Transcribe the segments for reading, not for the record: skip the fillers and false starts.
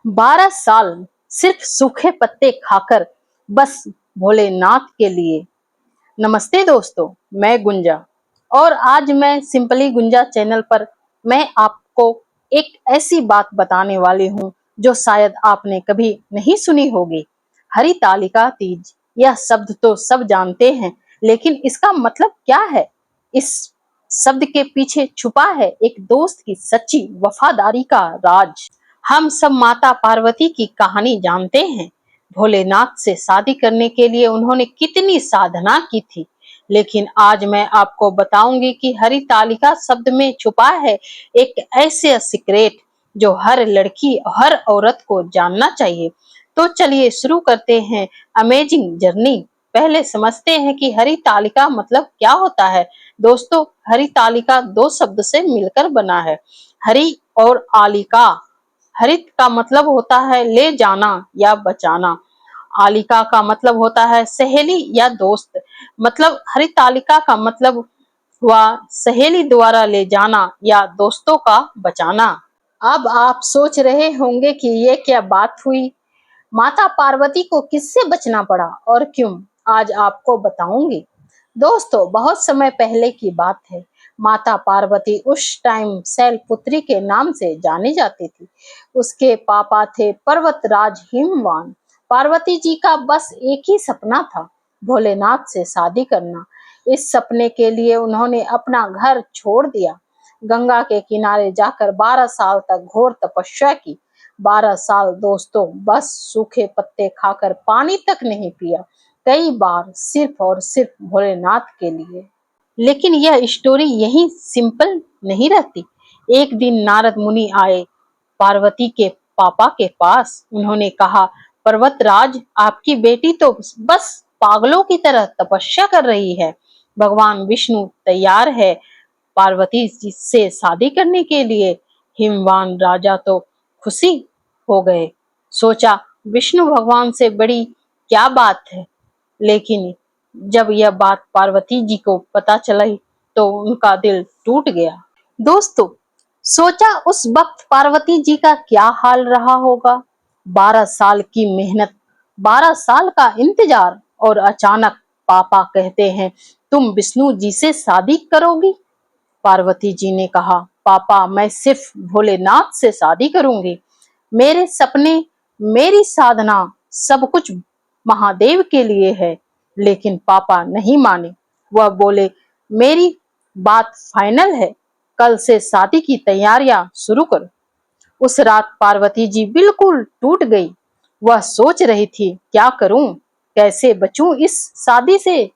12 साल सिर्फ सूखे पत्ते खाकर, बस भोलेनाथ के लिए। नमस्ते दोस्तों, मैं गुंजा और आज मैं सिंपली गुंजा चैनल पर मैं आपको एक ऐसी बात बताने वाली हूँ जो शायद आपने कभी नहीं सुनी होगी। हरितालिका तीज, यह शब्द तो सब जानते हैं, लेकिन इसका मतलब क्या है? इस शब्द के पीछे छुपा है एक दोस्त की सच्ची वफादारी का राज। हम सब माता पार्वती की कहानी जानते हैं। भोलेनाथ से शादी करने के लिए उन्होंने कितनी साधना की थी, लेकिन आज मैं आपको बताऊंगी कि हरितालिका शब्द में छुपा है एक ऐसे सीक्रेट जो हर लड़की, हर औरत को जानना चाहिए। तो चलिए शुरू करते हैं अमेजिंग जर्नी। पहले समझते हैं कि हरितालिका मतलब क्या होता है। दोस्तों, हरितालिका दो शब्द से मिलकर बना है, हरि और आलिका। हरित का मतलब होता है ले जाना या बचाना। आलिका का मतलब होता है सहेली या दोस्त। मतलब हरितालिका का मतलब हुआ सहेली द्वारा ले जाना या दोस्तों का बचाना। अब आप सोच रहे होंगे कि ये क्या बात हुई, माता पार्वती को किससे बचना पड़ा और क्यों? आज आपको बताऊंगी। दोस्तों, बहुत समय पहले की बात है। माता पार्वती उस टाइम शैलपुत्री के नाम से जानी जाती थी। उसके पापा थे पर्वतराज हिमवान। पार्वती जी का बस एक ही सपना था, भोलेनाथ से शादी करना। इस सपने के लिए उन्होंने अपना घर छोड़ दिया, गंगा के किनारे जाकर 12 साल तक घोर तपस्या की। 12 साल दोस्तों, बस सूखे पत्ते खाकर पानी तक नहीं पिया, कई बार सिर्फ और सिर्फ भोलेनाथ के लिए। लेकिन यह स्टोरी यही सिंपल नहीं रहती। एक दिन नारद मुनि आए पार्वती के पापा के पास। उन्होंने कहा, पर्वतराज, आपकी बेटी तो बस पागलों की तरह तपस्या कर रही है। भगवान विष्णु तैयार है पार्वती जी से शादी करने के लिए। हिमवान राजा तो खुशी हो गए। सोचा, विष्णु भगवान से बड़ी क्या बात है। लेकिन जब यह बात पार्वती जी को पता चली तो उनका दिल टूट गया। दोस्तों, सोचा उस वक्त पार्वती जी का क्या हाल रहा होगा। 12 साल की मेहनत, 12 साल का इंतजार और अचानक पापा कहते हैं, तुम विष्णु जी से शादी करोगी। पार्वती जी ने कहा, पापा, मैं सिर्फ भोलेनाथ से शादी करूंगी। मेरे सपने, मेरी साधना, सब कुछ महादेव के लिए है। लेकिन पापा नहीं माने। वह बोले, मेरी बात फाइनल है, कल से शादी की तैयारियां शुरू करो। उस रात पार्वती जी बिल्कुल टूट गई। वह सोच रही थी, क्या करूं, कैसे बचूं इस शादी से।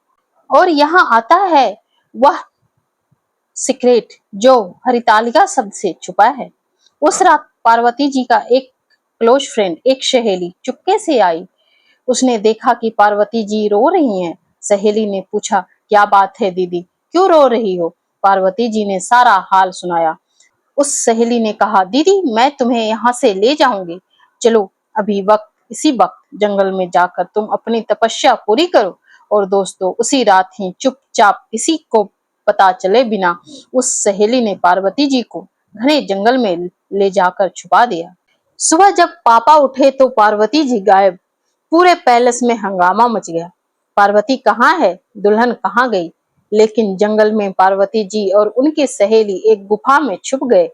और यहाँ आता है वह सीक्रेट जो हरितालिका शब्द से छुपा है। उस रात पार्वती जी का एक क्लोज फ्रेंड, एक सहेली चुपके से आई। उसने देखा कि पार्वती जी रो रही हैं। सहेली ने पूछा, क्या बात है दीदी, क्यों रो रही हो? पार्वती जी ने सारा हाल सुनाया। उस सहेली ने कहा, दीदी, मैं तुम्हें यहाँ से ले जाऊंगी, चलो अभी वक्त, इसी वक्त जंगल में जाकर तुम अपनी तपस्या पूरी करो। और दोस्तों, उसी रात ही चुपचाप, किसी को पता चले बिना, उस सहेली ने पार्वती जी को घने जंगल में ले जाकर छुपा दिया। सुबह जब पापा उठे तो पार्वती जी गायब। पूरे पैलेस में हंगामा मच गया। पार्वती कहाँ है, दुल्हन कहाँ गई? लेकिन जंगल में पार्वती जी और उनकी सहेली एक गुफा में छुप गए।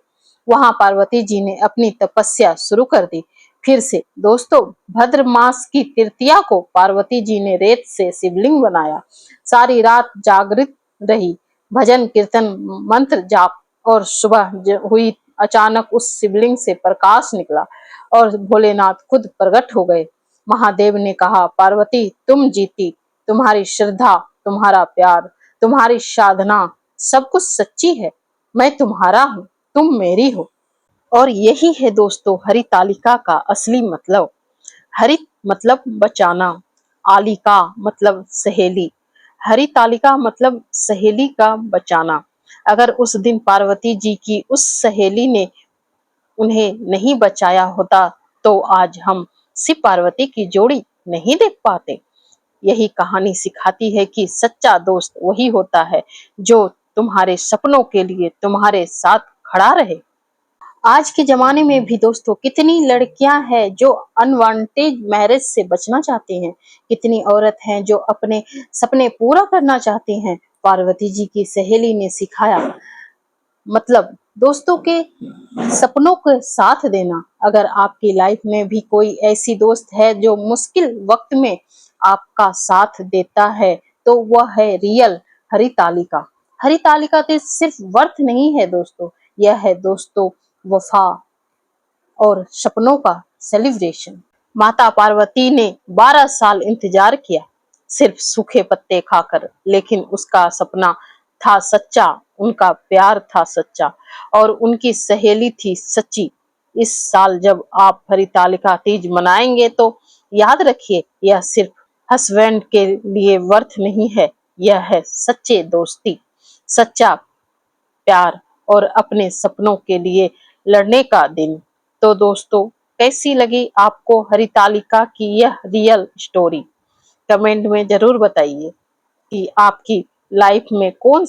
वहां पार्वती जी ने अपनी तपस्या शुरू कर दी। फिर से दोस्तों, भद्र मास की तृतीया को पार्वती जी ने रेत से शिवलिंग बनाया। सारी रात जागृत रही, भजन कीर्तन, मंत्र जाप। और सुबह हुई, अचानक उस शिवलिंग से प्रकाश निकला और भोलेनाथ खुद प्रकट हो गए। महादेव ने कहा, पार्वती, तुम जीती। तुम्हारी श्रद्धा, तुम्हारा प्यार, तुम्हारी साधना, सब कुछ सच्ची है। मैं तुम्हारा हूँ, तुम मेरी हो। और यही है दोस्तों हरितालिका का असली मतलब। हरित मतलब बचाना, आलिका मतलब सहेली, हरितालिका मतलब सहेली का बचाना। अगर उस दिन पार्वती जी की उस सहेली ने उन्हें नहीं बचाया होता तो आज हम शिव पार्वती की जोड़ी नहीं देख पाते। यही कहानी सिखाती है कि सच्चा दोस्त वही होता है जो तुम्हारे सपनों के लिए तुम्हारे साथ खड़ा रहे। आज के जमाने में भी दोस्तों कितनी लड़कियां हैं जो अनवांटेड मैरिज से बचना चाहती हैं, कितनी औरत हैं जो अपने सपने पूरा करना चाहती हैं। पार्वती जी की सहेली ने सिखाया, मतलब दोस्तों के सपनों के साथ देना। अगर आपकी लाइफ में भी कोई ऐसी दोस्त है जो मुश्किल वक्त में आपका साथ देता है, तो वह है रियल हरितालिका। हरितालिका तो सिर्फ वर्थ नहीं है दोस्तों, यह है दोस्तों वफा और सपनों का सेलिब्रेशन। माता पार्वती ने 12 साल इंतजार किया, सिर्फ सूखे पत्ते खाकर, लेकिन उसका सपना था सच्चा, उनका प्यार था सच्चा और उनकी सहेली थी सच्ची। इस साल जब आप हरितालिका तीज मनाएंगे तो याद रखिए, यह सिर्फ हस्बैंड के लिए वर्थ नहीं है, यह है सच्चे दोस्ती, सच्चा प्यार और अपने सपनों के लिए लड़ने का दिन। तो दोस्तों, कैसी लगी आपको हरितालिका की यह रियल स्टोरी? कमेंट में जरूर बताइए कि आपकी लाइफ में कौन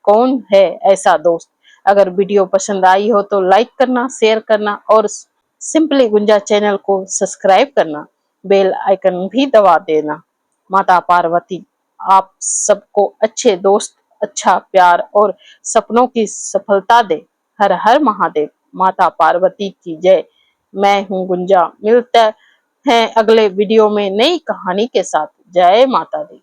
कौन है ऐसा दोस्त। अगर वीडियो पसंद आई हो तो लाइक करना, शेयर करना और सिंपली गुंजा चैनल को सब्सक्राइब करना, बेल आइकन भी दबा देना। माता पार्वती आप सबको अच्छे दोस्त, अच्छा प्यार और सपनों की सफलता दे। हर हर महादेव। माता पार्वती की जय। मैं हूँ गुंजा, मिलते हैं अगले वीडियो में नई कहानी के साथ। जय माता दी।